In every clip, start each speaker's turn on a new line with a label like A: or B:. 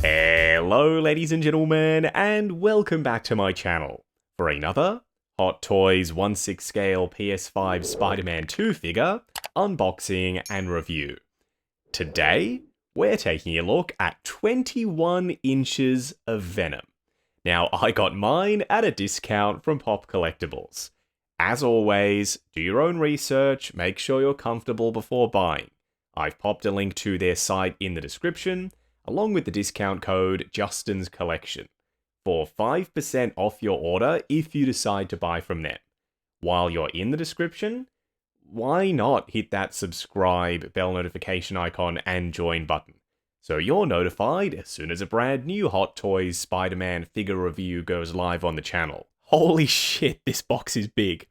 A: Hello ladies and gentlemen, and welcome back to my channel for another Hot Toys 1/6 scale PS5 Spider-Man 2 figure unboxing and review. Today, we're taking a look at 21 inches of Venom. Now, I got mine at a discount from Pop Collectibles. As always, do your own research, make sure you're comfortable before buying. I've popped a link to their site in the description, along with the discount code Justin's Collection, for 5% off your order if you decide to buy from them. While you're in the description, why not hit that subscribe, bell notification icon, and join button, so you're notified as soon as a brand new Hot Toys Spider-Man figure review goes live on the channel. Holy shit, this box is big.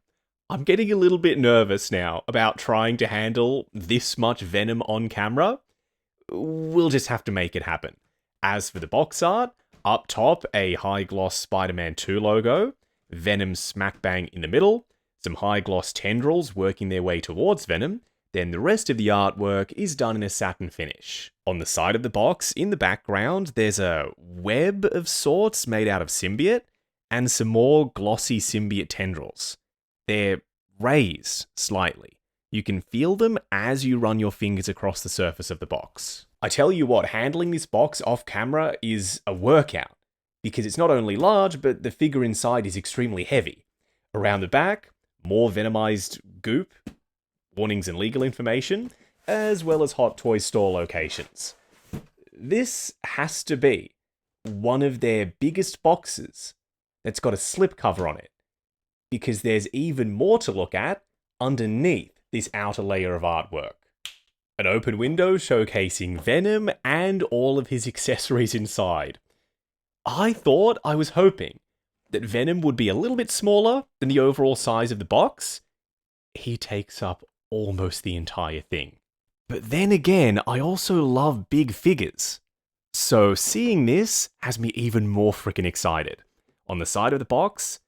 A: I'm getting a little bit nervous now about trying to handle this much Venom on camera. We'll just have to make it happen. As for the box art, up top a high gloss Spider-Man 2 logo, Venom smack bang in the middle, some high gloss tendrils working their way towards Venom, then the rest of the artwork is done in a satin finish. On the side of the box, in the background, there's a web of sorts made out of symbiote, and some more glossy symbiote tendrils. They're raised slightly. You can feel them as you run your fingers across the surface of the box. I tell you what, handling this box off camera is a workout, because it's not only large, but the figure inside is extremely heavy. Around the back, more venomized goop, warnings and legal information, as well as Hot Toys store locations. This has to be one of their biggest boxes that's got a slipcover on it, because there's even more to look at underneath this outer layer of artwork. An open window showcasing Venom and all of his accessories inside. I was hoping that Venom would be a little bit smaller than the overall size of the box. He takes up almost the entire thing. But then again, I also love big figures. So seeing this has me even more freaking excited. On the side of the box,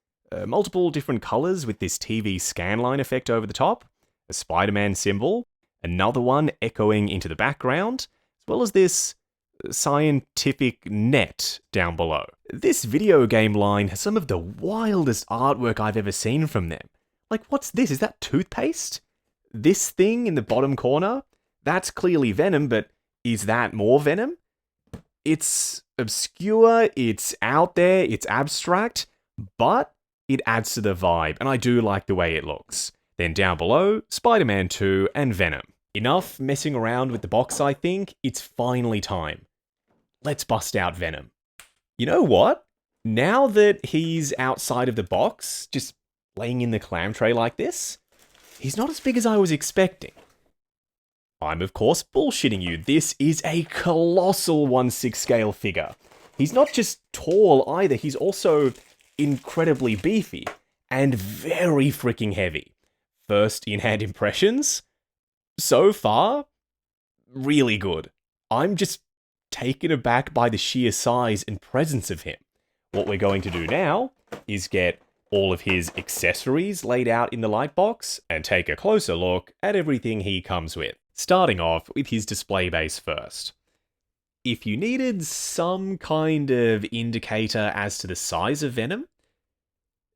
A: multiple different colors with this TV scanline effect over the top, a Spider-Man symbol, another one echoing into the background, as well as this scientific net down below. This video game line has some of the wildest artwork I've ever seen from them. Like, what's this? Is that toothpaste? This thing in the bottom corner? That's clearly Venom, but is that more Venom? It's obscure, it's out there, it's abstract, but it adds to the vibe, and I do like the way it looks. Then down below, Spider-Man 2 and Venom. Enough messing around with the box, I think. It's finally time. Let's bust out Venom. You know what? Now that he's outside of the box, just laying in the clam tray like this, he's not as big as I was expecting. I'm of course bullshitting you. This is a colossal 1/6 scale figure. He's not just tall either, he's also incredibly beefy and very freaking heavy. First in-hand impressions? So far, really good. I'm just taken aback by the sheer size and presence of him. What we're going to do now is get all of his accessories laid out in the light box and take a closer look at everything he comes with. Starting off with his display base first. If you needed some kind of indicator as to the size of Venom,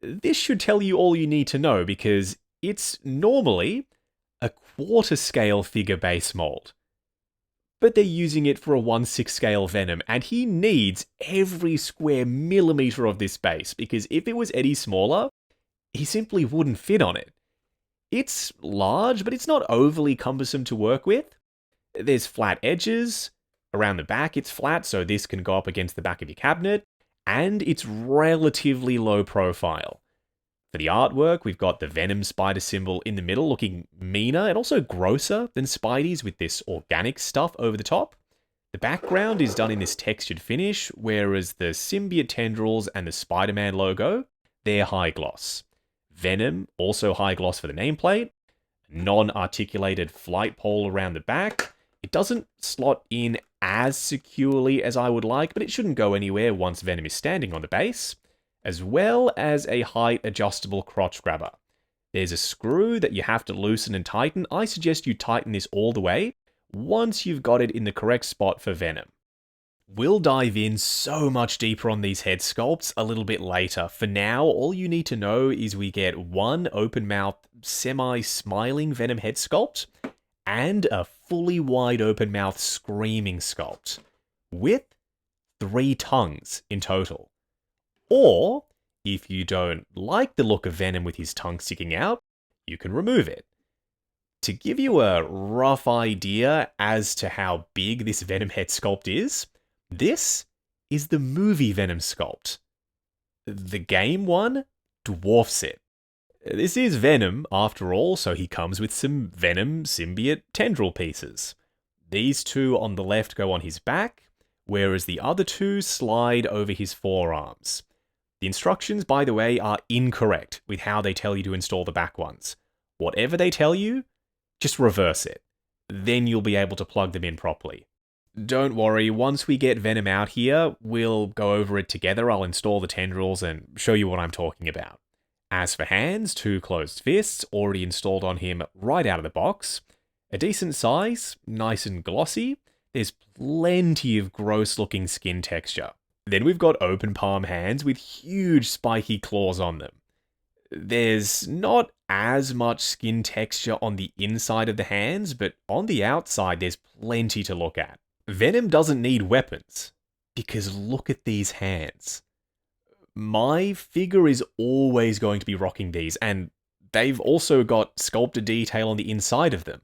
A: this should tell you all you need to know, because it's normally a quarter scale figure base mold. But they're using it for a 1/6 scale Venom, and he needs every square millimeter of this base, because if it was any smaller, he simply wouldn't fit on it. It's large, but it's not overly cumbersome to work with. There's flat edges. Around the back it's flat, so this can go up against the back of your cabinet, and it's relatively low profile. For the artwork, we've got the Venom spider symbol in the middle, looking meaner and also grosser than Spidey's with this organic stuff over the top. The background is done in this textured finish, whereas the symbiote tendrils and the Spider-Man logo, they're high gloss. Venom, also high gloss for the nameplate. Non-articulated flight pole around the back. It doesn't slot in as securely as I would like, but it shouldn't go anywhere once Venom is standing on the base, as well as a height adjustable crotch grabber. There's a screw that you have to loosen and tighten. I suggest you tighten this all the way once you've got it in the correct spot for Venom. We'll dive in so much deeper on these head sculpts a little bit later. For now, all you need to know is we get one open-mouth, semi-smiling Venom head sculpt, and a fully wide open-mouth screaming sculpt, with 3 tongues in total. Or, if you don't like the look of Venom with his tongue sticking out, you can remove it. To give you a rough idea as to how big this Venom head sculpt is, this is the movie Venom sculpt. The game one dwarfs it. This is Venom, after all, so he comes with some Venom symbiote tendril pieces. These 2 on the left go on his back, whereas the other 2 slide over his forearms. The instructions, by the way, are incorrect with how they tell you to install the back ones. Whatever they tell you, just reverse it. Then you'll be able to plug them in properly. Don't worry, once we get Venom out here, we'll go over it together. I'll install the tendrils and show you what I'm talking about. As for hands, 2 closed fists already installed on him right out of the box. A decent size, nice and glossy. There's plenty of gross looking skin texture. Then we've got open palm hands with huge spiky claws on them. There's not as much skin texture on the inside of the hands, but on the outside there's plenty to look at. Venom doesn't need weapons, because look at these hands. My figure is always going to be rocking these, and they've also got sculpted detail on the inside of them.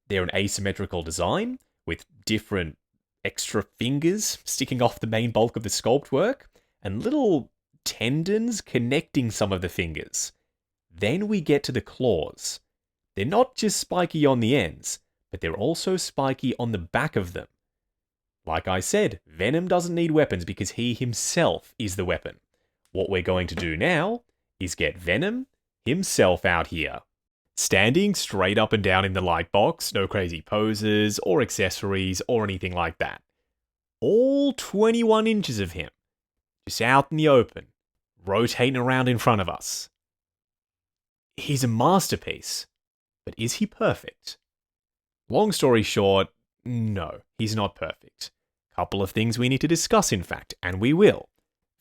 A: They're an asymmetrical design, with different extra fingers sticking off the main bulk of the sculpt work, and little tendons connecting some of the fingers. Then we get to the claws. They're not just spiky on the ends, but they're also spiky on the back of them. Like I said, Venom doesn't need weapons because he himself is the weapon. What we're going to do now is get Venom himself out here. Standing straight up and down in the light box, no crazy poses or accessories or anything like that. All 21 inches of him, just out in the open, rotating around in front of us. He's a masterpiece, but is he perfect? Long story short, no, he's not perfect. Couple of things we need to discuss, in fact, and we will.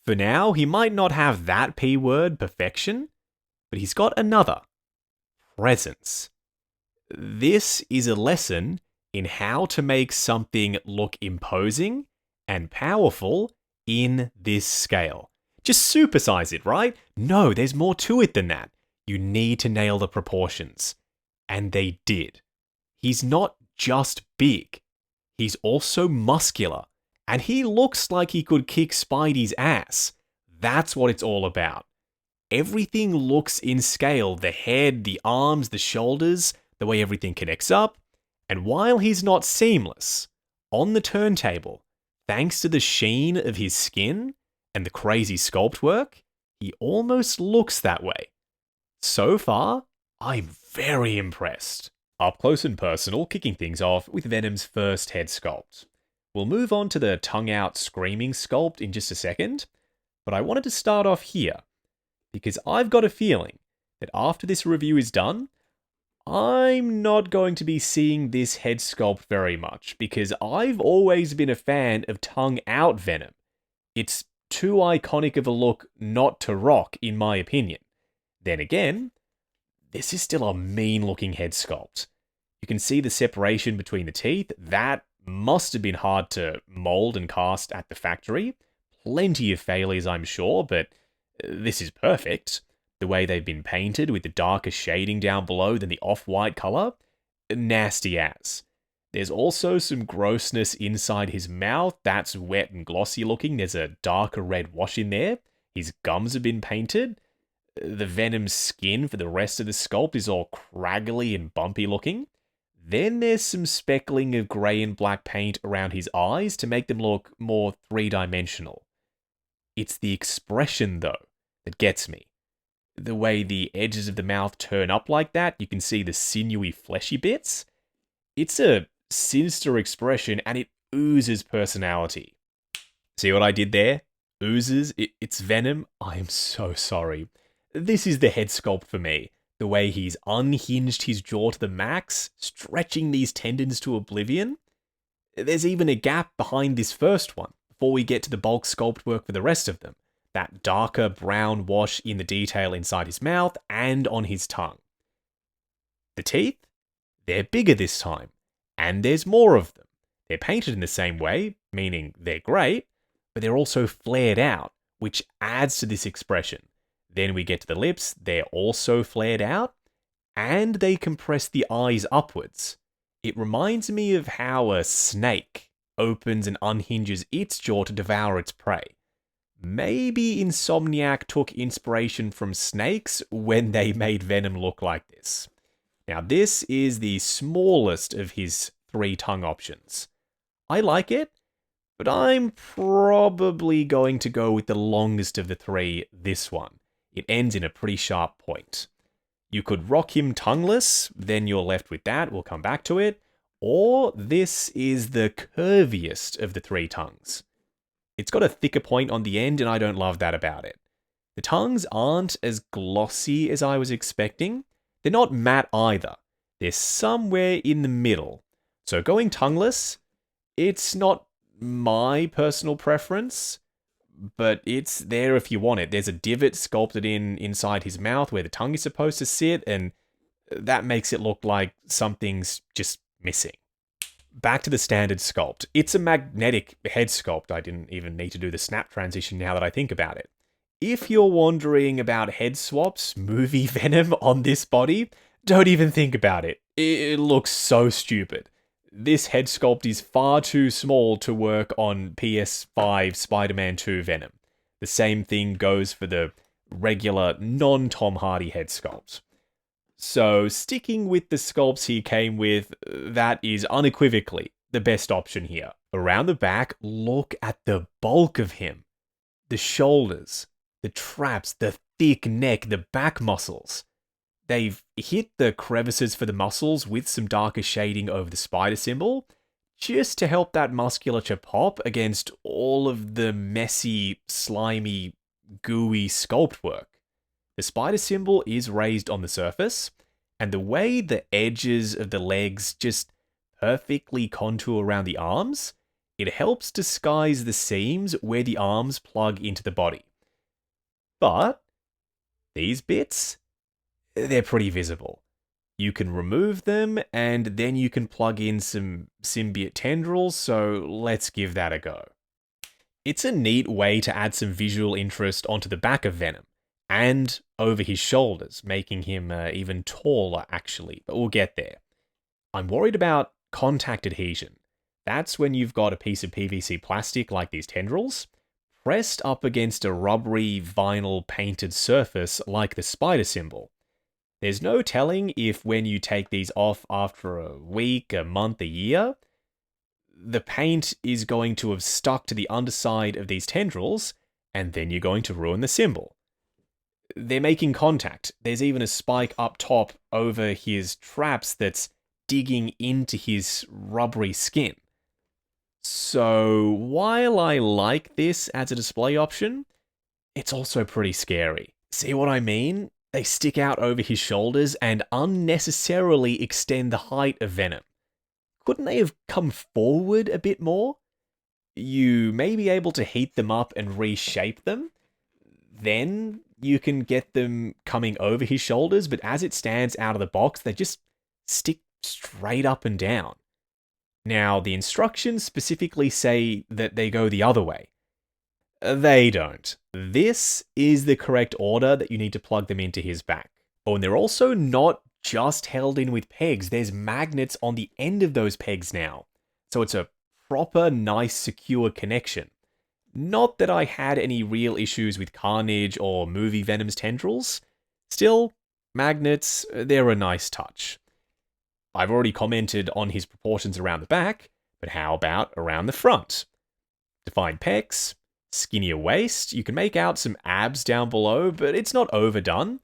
A: For now, he might not have that P word, perfection, but he's got another. Presence. This is a lesson in how to make something look imposing and powerful in this scale. Just supersize it, right? No, there's more to it than that. You need to nail the proportions. And they did. He's not just big. He's also muscular. And he looks like he could kick Spidey's ass. That's what it's all about. Everything looks in scale. The head, the arms, the shoulders, the way everything connects up. And while he's not seamless, on the turntable, thanks to the sheen of his skin and the crazy sculpt work, he almost looks that way. So far, I'm very impressed. Up close and personal, kicking things off with Venom's first head sculpt. We'll move on to the tongue-out screaming sculpt in just a second, but I wanted to start off here, because I've got a feeling that after this review is done, I'm not going to be seeing this head sculpt very much, because I've always been a fan of tongue-out Venom. It's too iconic of a look not to rock, in my opinion. Then again, this is still a mean-looking head sculpt. You can see the separation between the teeth. That must have been hard to mold and cast at the factory. Plenty of failures, I'm sure, but this is perfect. The way they've been painted with the darker shading down below than the off-white color, nasty as. There's also some grossness inside his mouth. That's wet and glossy looking. There's a darker red wash in there. His gums have been painted. The Venom skin for the rest of the sculpt is all craggly and bumpy looking. Then there's some speckling of grey and black paint around his eyes to make them look more three-dimensional. It's the expression, though, that gets me. The way the edges of the mouth turn up like that, you can see the sinewy, fleshy bits. It's a sinister expression, and it oozes personality. See what I did there? Oozes? It's Venom? I am so sorry. This is the head sculpt for me. The way he's unhinged his jaw to the max, stretching these tendons to oblivion. There's even a gap behind this first one, before we get to the bulk sculpt work for the rest of them. That darker brown wash in the detail inside his mouth and on his tongue. The teeth? They're bigger this time, and there's more of them. They're painted in the same way, meaning they're great, but they're also flared out, which adds to this expression. Then we get to the lips, they're also flared out, and they compress the eyes upwards. It reminds me of how a snake opens and unhinges its jaw to devour its prey. Maybe Insomniac took inspiration from snakes when they made Venom look like this. Now, this is the smallest of his 3 tongue options. I like it, but I'm probably going to go with the longest of the 3, this one. It ends in a pretty sharp point. You could rock him tongueless, then you're left with that, we'll come back to it, or this is the curviest of the 3 tongues. It's got a thicker point on the end, and I don't love that about it. The tongues aren't as glossy as I was expecting. They're not matte either. They're somewhere in the middle. So going tongueless, it's not my personal preference, but it's there if you want it. There's a divot sculpted inside his mouth where the tongue is supposed to sit, and that makes it look like something's just missing. Back to the standard sculpt. It's a magnetic head sculpt. I didn't even need to do the snap transition now that I think about it. If you're wondering about head swaps, movie Venom on this body, don't even think about it. It looks so stupid. This head sculpt is far too small to work on PS5 Spider-Man 2 Venom. The same thing goes for the regular non-Tom Hardy head sculpt. So, sticking with the sculpts he came with, that is unequivocally the best option here. Around the back, look at the bulk of him. The shoulders, the traps, the thick neck, the back muscles. They've hit the crevices for the muscles with some darker shading over the spider symbol, just to help that musculature pop against all of the messy, slimy, gooey sculpt work. The spider symbol is raised on the surface, and the way the edges of the legs just perfectly contour around the arms, it helps disguise the seams where the arms plug into the body. But these bits, they're pretty visible. You can remove them, and then you can plug in some symbiote tendrils, so let's give that a go. It's a neat way to add some visual interest onto the back of Venom, and over his shoulders, making him even taller, actually, but we'll get there. I'm worried about contact adhesion. That's when you've got a piece of PVC plastic like these tendrils, pressed up against a rubbery vinyl painted surface like the spider symbol. There's no telling if when you take these off after a week, a month, a year, the paint is going to have stuck to the underside of these tendrils, and then you're going to ruin the symbol. They're making contact. There's even a spike up top over his traps that's digging into his rubbery skin. So, while I like this as a display option, it's also pretty scary. See what I mean? They stick out over his shoulders and unnecessarily extend the height of Venom. Couldn't they have come forward a bit more? You may be able to heat them up and reshape them. Then you can get them coming over his shoulders, but as it stands out of the box, they just stick straight up and down. Now, the instructions specifically say that they go the other way. They don't. This is the correct order that you need to plug them into his back. Oh, and they're also not just held in with pegs. There's magnets on the end of those pegs now. So it's a proper, nice, secure connection. Not that I had any real issues with Carnage or movie Venom's tendrils. Still, magnets, they're a nice touch. I've already commented on his proportions around the back, but how about around the front? Defined pecs, skinnier waist, you can make out some abs down below, but it's not overdone.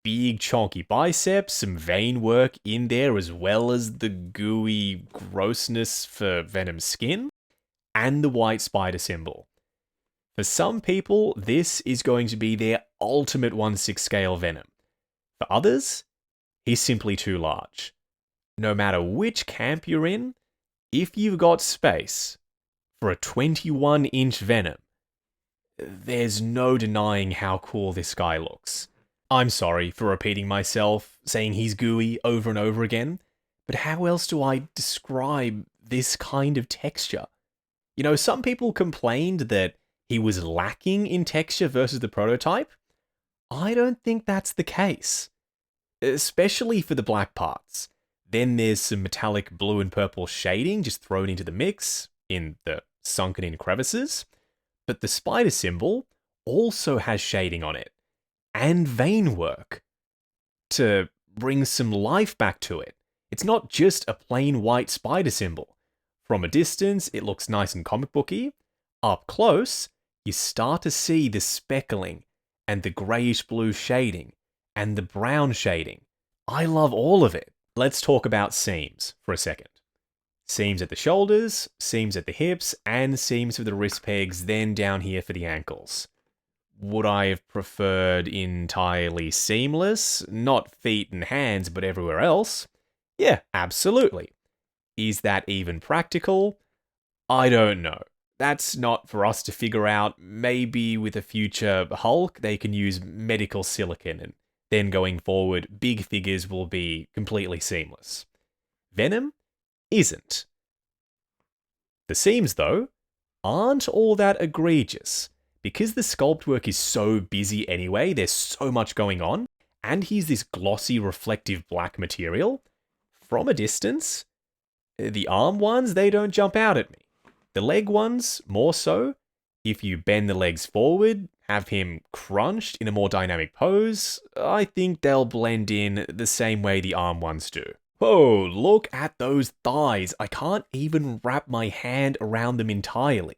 A: Big chonky biceps, some vein work in there as well as the gooey grossness for Venom's skin, and the white spider symbol. For some people, this is going to be their ultimate 1/6 scale Venom. For others, he's simply too large. No matter which camp you're in, if you've got space, for a 21-inch Venom, there's no denying how cool this guy looks. I'm sorry for repeating myself, saying he's gooey over and over again, but how else do I describe this kind of texture? You know, some people complained that he was lacking in texture versus the prototype. I don't think that's the case, especially for the black parts. Then there's some metallic blue and purple shading just thrown into the mix in the sunken in crevices. But the spider symbol also has shading on it, and vein work, to bring some life back to it. It's not just a plain white spider symbol. From a distance, it looks nice and comic booky. Up close, you start to see the speckling, and the greyish blue shading, and the brown shading. I love all of it. Let's talk about seams for a second. Seams at the shoulders, seams at the hips, and seams for the wrist pegs, then down here for the ankles. Would I have preferred entirely seamless? Not feet and hands, but everywhere else? Yeah, absolutely. Is that even practical? I don't know. That's not for us to figure out. Maybe with a future Hulk, they can use medical silicone, and then going forward, big figures will be completely seamless. Venom isn't. The seams, though, aren't all that egregious. Because the sculpt work is so busy anyway, there's so much going on, and he's this glossy, reflective black material, from a distance, the arm ones, they don't jump out at me. The leg ones, more so. If you bend the legs forward, have him crunched in a more dynamic pose, I think they'll blend in the same way the arm ones do. Whoa, look at those thighs. I can't even wrap my hand around them entirely.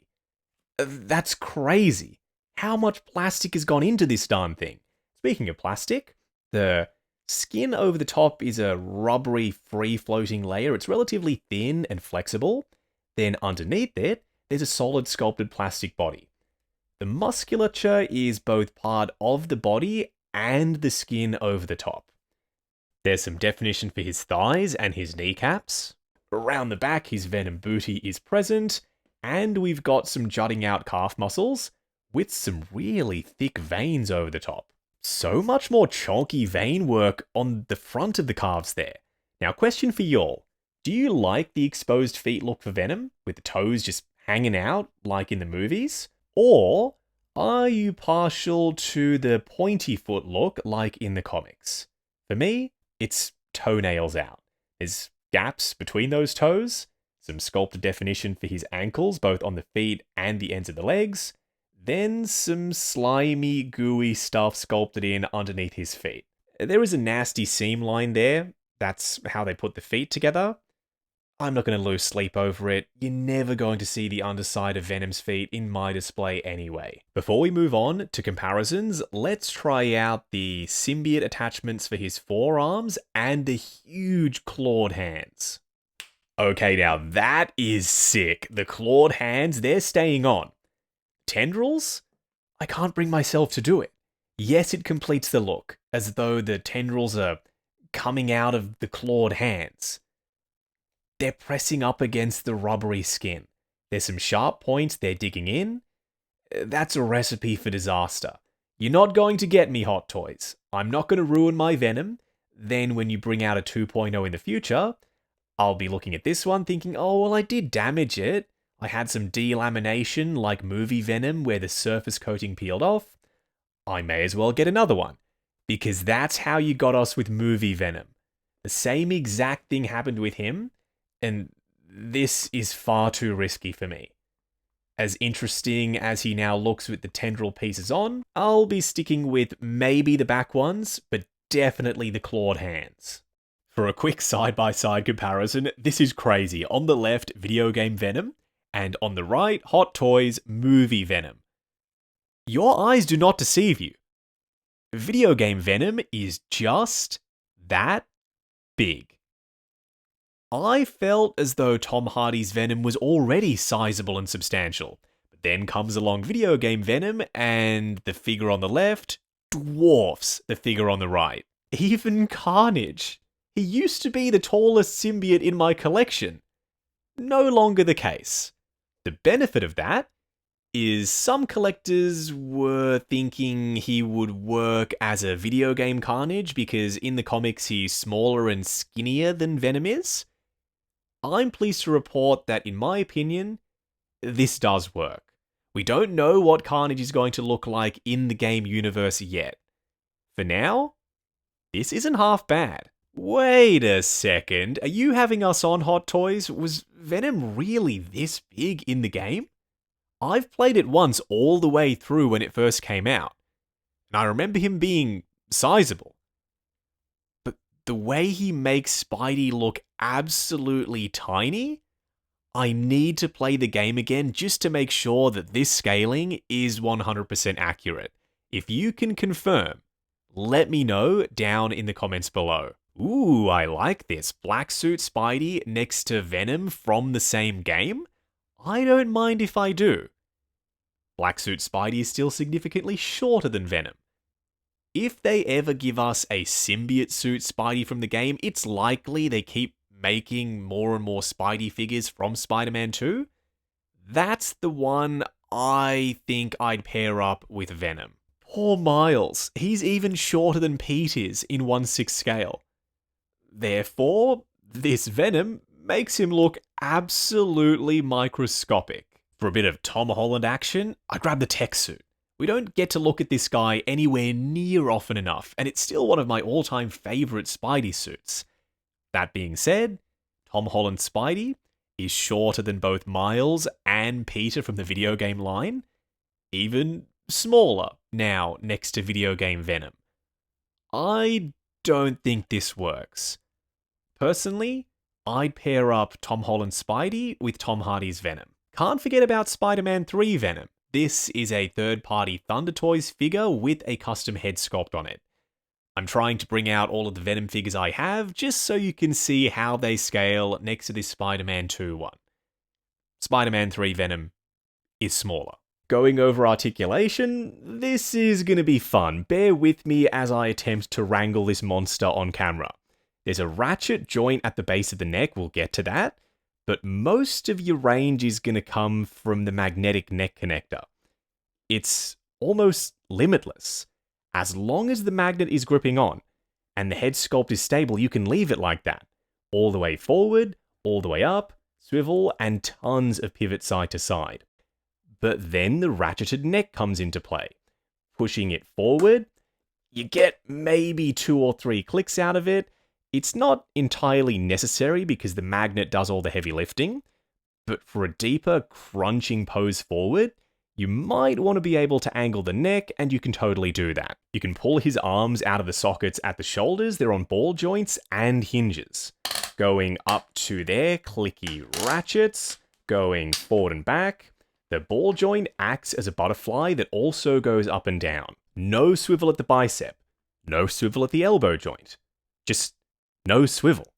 A: That's crazy. How much plastic has gone into this darn thing? Speaking of plastic, the skin over the top is a rubbery, free-floating layer. It's relatively thin and flexible. Then underneath it, there's a solid sculpted plastic body. The musculature is both part of the body and the skin over the top. There's some definition for his thighs and his kneecaps. Around the back, his Venom booty is present, and we've got some jutting out calf muscles with some really thick veins over the top. So much more chonky vein work on the front of the calves there. Now, question for y'all. Do you like the exposed feet look for Venom, with the toes just hanging out like in the movies? Or are you partial to the pointy foot look like in the comics? For me, it's toenails out. There's gaps between those toes, some sculpted definition for his ankles, both on the feet and the ends of the legs, then some slimy, gooey stuff sculpted in underneath his feet. There is a nasty seam line there. That's how they put the feet together. I'm not going to lose sleep over it. You're never going to see the underside of Venom's feet in my display anyway. Before we move on to comparisons, let's try out the symbiote attachments for his forearms and the huge clawed hands. Okay, now that is sick. The clawed hands, they're staying on. Tendrils? I can't bring myself to do it. Yes, it completes the look, as though the tendrils are coming out of the clawed hands. They're pressing up against the rubbery skin. There's some sharp points they're digging in. That's a recipe for disaster. You're not going to get me, Hot Toys. I'm not going to ruin my Venom. Then when you bring out a 2.0 in the future, I'll be looking at this one thinking, oh, well, I did damage it. I had some delamination like movie Venom where the surface coating peeled off. I may as well get another one. Because that's how you got us with movie Venom. The same exact thing happened with him. And this is far too risky for me. As interesting as he now looks with the tendril pieces on, I'll be sticking with maybe the back ones, but definitely the clawed hands. For a quick side-by-side comparison, this is crazy. On the left, video game Venom, and on the right, Hot Toys movie Venom. Your eyes do not deceive you. Video game Venom is just that big. I felt as though Tom Hardy's Venom was already sizable and substantial, but then comes along video game Venom and the figure on the left dwarfs the figure on the right. Even Carnage. He used to be the tallest symbiote in my collection. No longer the case. The The benefit of that is some collectors were thinking he would work as a video game Carnage because in the comics he's smaller and skinnier than Venom is. I'm pleased to report that, in my opinion, this does work. We don't know what Carnage is going to look like in the game universe yet. For now, this isn't half bad. Wait a second, are you having us on, Hot Toys? Was Venom really this big in the game? I've played it once all the way through when it first came out, and I remember him being sizable. But the way he makes Spidey look absolutely tiny, I need to play the game again just to make sure that this scaling is 100% accurate. If you can confirm, let me know down in the comments below. Ooh, I like this. Black suit Spidey next to Venom from the same game? I don't mind if I do. Black suit Spidey is still significantly shorter than Venom. If they ever give us a symbiote suit Spidey from the game, it's likely they keep making more and more Spidey figures from Spider-Man 2. That's the one I think I'd pair up with Venom. Poor Miles. He's even shorter than Pete is in 1/6 scale. Therefore, this Venom makes him look absolutely microscopic. For a bit of Tom Holland action, I grab the tech suit. We don't get to look at this guy anywhere near often enough, and it's still one of my all-time favourite Spidey suits. That being said, Tom Holland's Spidey is shorter than both Miles and Peter from the video game line, even smaller now next to video game Venom. I don't think this works. Personally, I'd pair up Tom Holland's Spidey with Tom Hardy's Venom. Can't forget about Spider-Man 3 Venom. This is a third-party Thunder Toys figure with a custom head sculpt on it. I'm trying to bring out all of the Venom figures I have just so you can see how they scale next to this Spider-Man 2 one. Spider-Man 3 Venom is smaller. Going over articulation, this is going to be fun. Bear with me as I attempt to wrangle this monster on camera. There's a ratchet joint at the base of the neck, we'll get to that, but most of your range is going to come from the magnetic neck connector. It's almost limitless. As long as the magnet is gripping on, and the head sculpt is stable, you can leave it like that. All the way forward, all the way up, swivel, and tons of pivot side to side. But then the ratcheted neck comes into play. Pushing it forward, you get maybe 2 or 3 clicks out of it. It's not entirely necessary because the magnet does all the heavy lifting, but for a deeper, crunching pose forward, you might want to be able to angle the neck, and you can totally do that. You can pull his arms out of the sockets at the shoulders, they're on ball joints and hinges. Going up to there, clicky ratchets, going forward and back. The ball joint acts as a butterfly that also goes up and down. No swivel at the bicep, no swivel at the elbow joint. Just no swivel.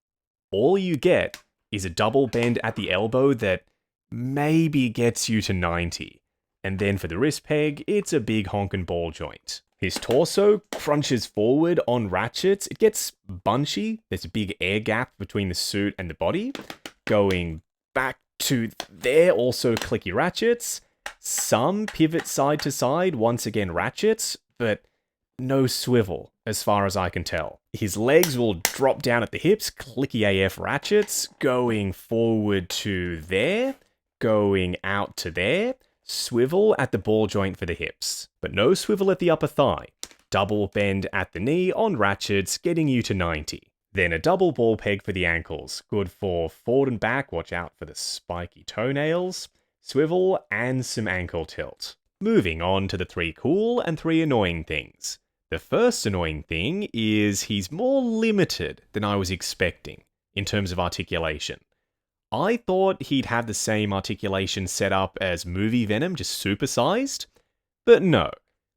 A: All you get is a double bend at the elbow that maybe gets you to 90. And then for the wrist peg, it's a big honkin' ball joint. His torso crunches forward on ratchets. It gets bunchy. There's a big air gap between the suit and the body. Going back to there, also clicky ratchets. Some pivot side to side, once again ratchets, but no swivel, as far as I can tell. His legs will drop down at the hips, clicky AF ratchets, going forward to there, going out to there, swivel at the ball joint for the hips, but no swivel at the upper thigh. Double bend at the knee on ratchets, getting you to 90. Then a double ball peg for the ankles, good for forward and back, watch out for the spiky toenails, swivel, and some ankle tilt. Moving on to the 3 cool and 3 annoying things. The first annoying thing is he's more limited than I was expecting in terms of articulation. I thought he'd have the same articulation setup as movie Venom, just supersized, but no.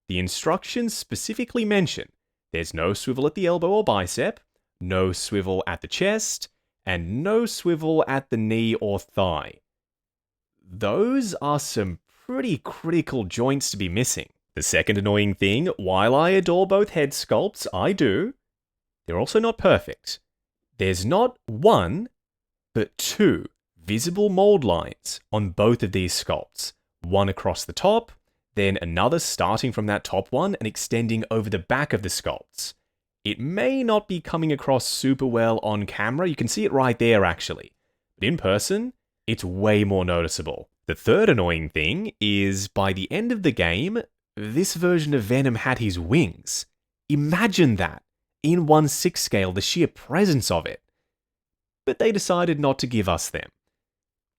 A: The instructions specifically mention there's no swivel at the elbow or bicep, no swivel at the chest, and no swivel at the knee or thigh. Those are some pretty critical joints to be missing. The second annoying thing, while I adore both head sculpts, I do, they're also not perfect. There's not 1, but 2 visible mold lines on both of these sculpts. One across the top, then another starting from that top one and extending over the back of the sculpts. It may not be coming across super well on camera, you can see it right there actually. But in person, it's way more noticeable. The third annoying thing is, by the end of the game, this version of Venom had his wings. Imagine that, in 1/6 scale, the sheer presence of it. But they decided not to give us them.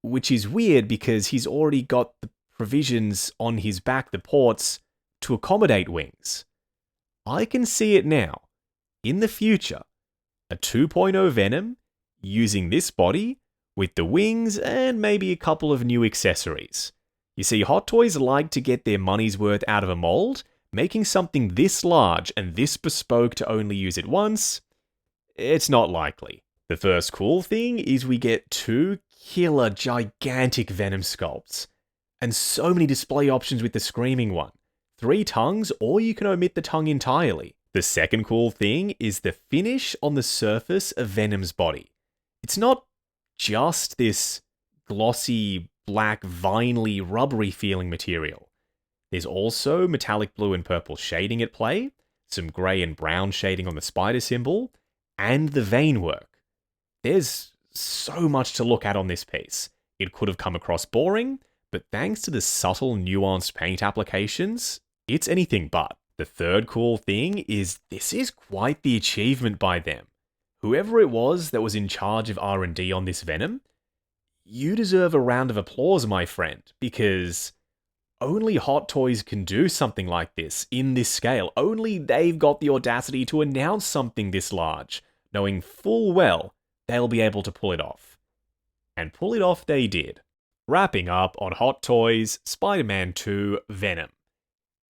A: Which is weird because he's already got the provisions on his back, the ports, to accommodate wings. I can see it now. In the future, a 2.0 Venom using this body with the wings and maybe a couple of new accessories. You see, Hot Toys like to get their money's worth out of a mold, making something this large and this bespoke to only use it once, it's not likely. The first cool thing is we get 2 killer gigantic Venom sculpts, and so many display options with the screaming one. 3 tongues, or you can omit the tongue entirely. The second cool thing is the finish on the surface of Venom's body. It's not just this glossy, black, vinely, rubbery feeling material. There's also metallic blue and purple shading at play, some grey and brown shading on the spider symbol, and the vein work. There's so much to look at on this piece. It could have come across boring, but thanks to the subtle, nuanced paint applications, it's anything but. The third cool thing is this is quite the achievement by them. Whoever it was that was in charge of R&D on this Venom, you deserve a round of applause, my friend, because only Hot Toys can do something like this in this scale. Only they've got the audacity to announce something this large, knowing full well they'll be able to pull it off. And pull it off they did. Wrapping up on Hot Toys Spider-Man 2 Venom.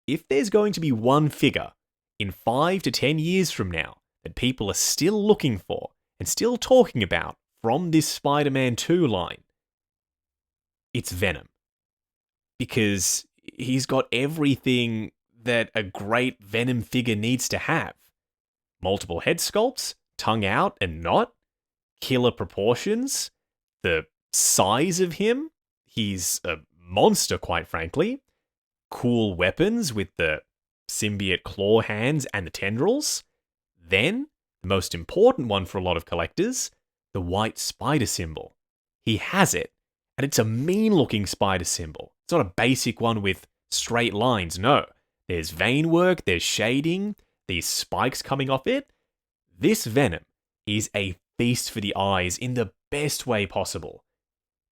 A: If there's going to be one figure in 5 to 10 years from now that people are still looking for and still talking about from this Spider-Man 2 line, it's Venom. Because he's got everything that a great Venom figure needs to have. Multiple head sculpts, tongue out and not, killer proportions, the size of him, he's a monster quite frankly, cool weapons with the symbiote claw hands and the tendrils. Then, the most important one for a lot of collectors, the white spider symbol. He has it, and it's a mean-looking spider symbol. It's not a basic one with straight lines, no. There's vein work, there's shading, these spikes coming off it. This Venom is a feast for the eyes in the best way possible.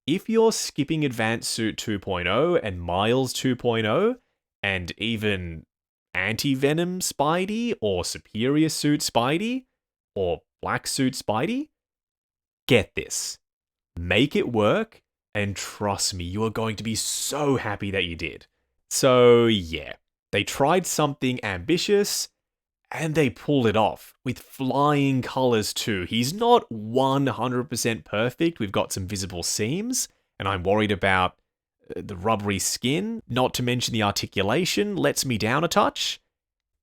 A: If you're skipping Advanced Suit 2.0 and Miles 2.0, and even Anti-Venom Spidey, or Superior Suit Spidey, or Black Suit Spidey, get this. Make it work, and trust me, you are going to be so happy that you did. So yeah, they tried something ambitious, and they pulled it off, with flying colors too. He's not 100% perfect, we've got some visible seams, and I'm worried about the rubbery skin, not to mention the articulation lets me down a touch.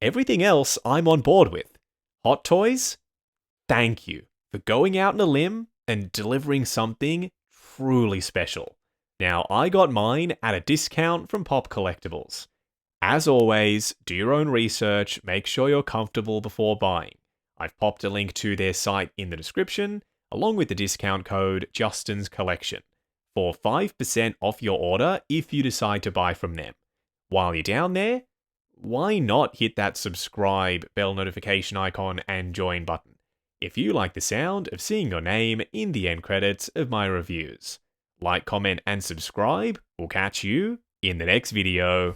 A: Everything else I'm on board with. Hot Toys, thank you for going out on a limb and delivering something truly special. Now, I got mine at a discount from Pop Collectibles. As always, do your own research, make sure you're comfortable before buying. I've popped a link to their site in the description, along with the discount code Justin's Collection, for 5% off your order if you decide to buy from them. While you're down there, why not hit that subscribe, bell notification icon, and join button, if you like the sound of seeing your name in the end credits of my reviews. Like, comment, and subscribe. We'll catch you in the next video.